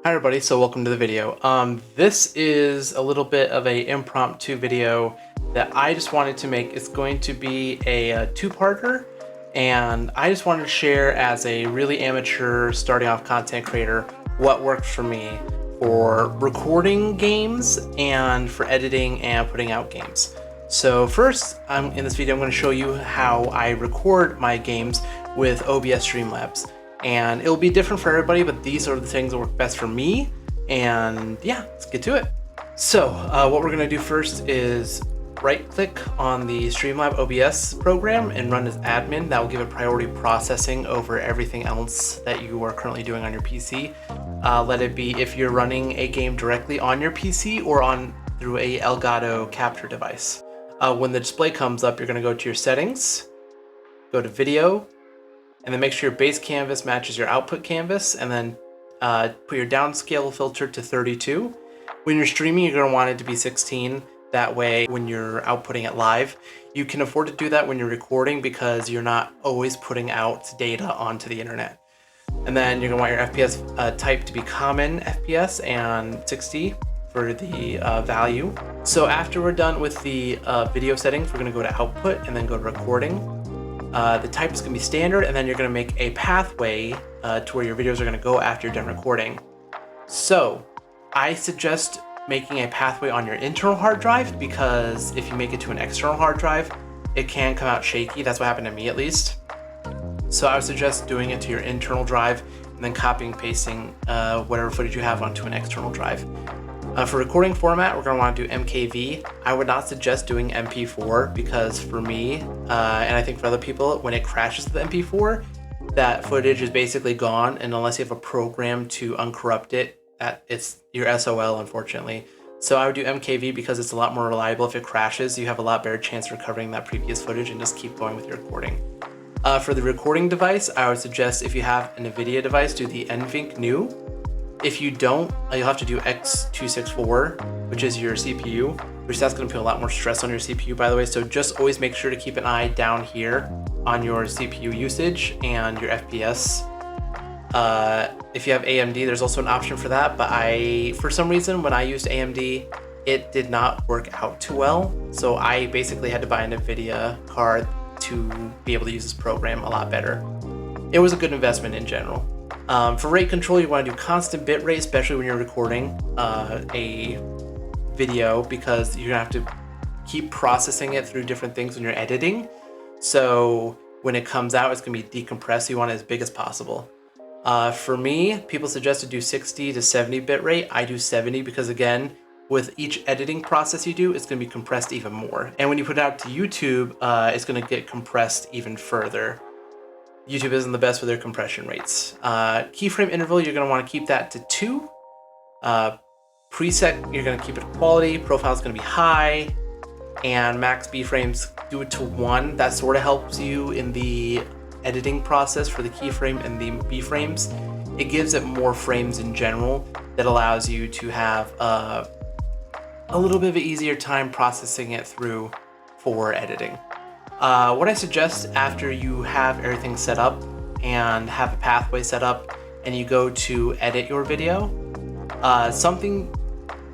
Hi everybody, so welcome to the video. This is a little bit of a impromptu video that I just wanted to make. It's going to be a two-parter, and I just wanted to share as a really amateur starting off content creator what works for me for recording games and for editing and putting out games. So first, in this video I'm going to show you how I record my games with OBS Streamlabs. And it'll be different for everybody, but these are the things that work best for me. And yeah, let's get to it. So what we're gonna do first is right click on the Streamlabs OBS program and run as admin. That will give it priority processing over everything else that you are currently doing on your PC. Let it be if you're running a game directly on your PC or through a Elgato capture device. When the display comes up, you're gonna go to your settings, go to video, and then make sure your base canvas matches your output canvas, and then put your downscale filter to 32. When you're streaming, you're going to want it to be 16. That way, when you're outputting it live, you can afford to do that when you're recording because you're not always putting out data onto the internet. And then you're going to want your FPS type to be common FPS and 60 for the value. So after we're done with the video settings, we're going to go to output and then go to recording. The type is going to be standard, and then you're going to make a pathway to where your videos are going to go after you're done recording. So I suggest making a pathway on your internal hard drive, because if you make it to an external hard drive, it can come out shaky. That's what happened to me, at least. So I would suggest doing it to your internal drive and then copying and pasting whatever footage you have onto an external drive. For recording format, we're going to want to do MKV. I would not suggest doing MP4 because for me, and I think for other people, when it crashes the MP4, that footage is basically gone, and unless you have a program to uncorrupt it, it's your SOL, unfortunately. So I would do MKV because it's a lot more reliable. If it crashes, you have a lot better chance of recovering that previous footage and just keep going with your recording. For the recording device, I would suggest if you have an NVIDIA device, do the NVINC New. If you don't, you'll have to do X264, which is your CPU, which that's going to put a lot more stress on your CPU, by the way. So just always make sure to keep an eye down here on your CPU usage and your FPS. If you have AMD, there's also an option for that, but for some reason, when I used AMD, it did not work out too well. So I basically had to buy an NVIDIA card to be able to use this program a lot better. It was a good investment in general. For rate control, you want to do constant bit rate, especially when you're recording a video, because you're going to have to keep processing it through different things when you're editing. So when it comes out, it's going to be decompressed. So you want it as big as possible. For me, people suggest to do 60 to 70 bit rate. I do 70 because, again, with each editing process you do, it's going to be compressed even more. And when you put it out to YouTube, it's going to get compressed even further. YouTube isn't the best with their compression rates. Keyframe interval, you're going to want to keep that to 2. Preset, you're going to keep it quality. Profile is going to be high. And max B-frames, do it to 1. That sort of helps you in the editing process for the keyframe and the B-frames. It gives it more frames in general that allows you to have a little bit of an easier time processing it through for editing. What I suggest after you have everything set up and have a pathway set up and you go to edit your video, something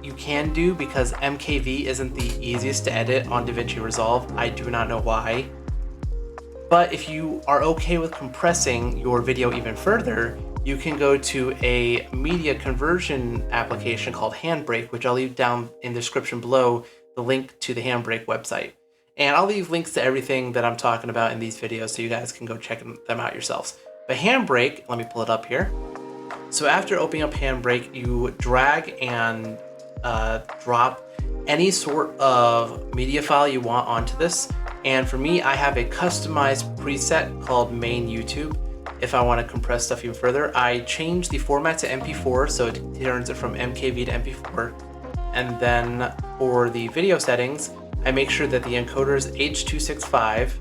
you can do, because MKV isn't the easiest to edit on DaVinci Resolve. I do not know why. But if you are okay with compressing your video even further, you can go to a media conversion application called Handbrake, which I'll leave down in the description below, the link to the Handbrake website. And I'll leave links to everything that I'm talking about in these videos so you guys can go check them out yourselves. But Handbrake, let me pull it up here. So after opening up Handbrake, you drag and drop any sort of media file you want onto this. And for me, I have a customized preset called main YouTube. If I want to compress stuff even further, I change the format to MP4, so it turns it from MKV to MP4. And then for the video settings, I make sure that the encoder is H.265,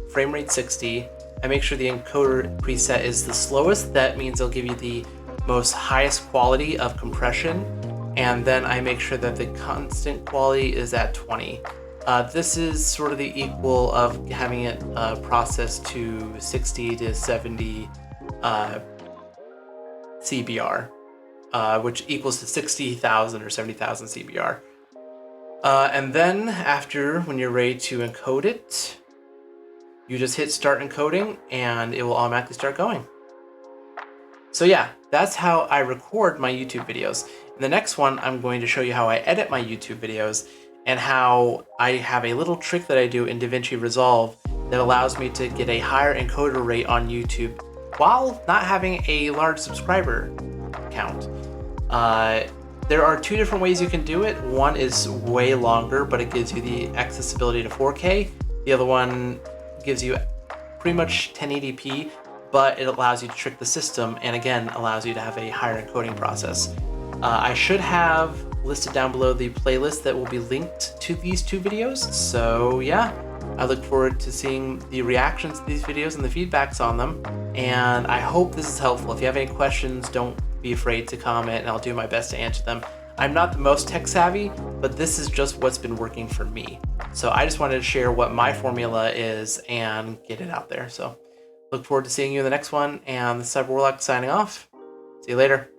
frame rate 60. I make sure the encoder preset is the slowest. That means it'll give you the most highest quality of compression. And then I make sure that the constant quality is at 20. This is sort of the equal of having it processed to 60 to 70 CBR. which equals to 60,000 or 70,000 CBR. And then after, when you're ready to encode it, you just hit start encoding and it will automatically start going. So yeah, that's how I record my YouTube videos. In the next one, I'm going to show you how I edit my YouTube videos and how I have a little trick that I do in DaVinci Resolve that allows me to get a higher encoder rate on YouTube while not having a large subscriber count. There are two different ways you can do it. One is way longer, but it gives you the accessibility to 4K. The other one gives you pretty much 1080p, but it allows you to trick the system and again allows you to have a higher encoding process. I should have listed down below the playlist that will be linked to these two videos. So yeah, I look forward to seeing the reactions to these videos and the feedbacks on them. And I hope this is helpful. If you have any questions, don't be afraid to comment and I'll do my best to answer them. I'm not the most tech savvy, but this is just what's been working for me. So I just wanted to share what my formula is and get it out there. So look forward to seeing you in the next one, and this is Cyber Warlock signing off. See you later.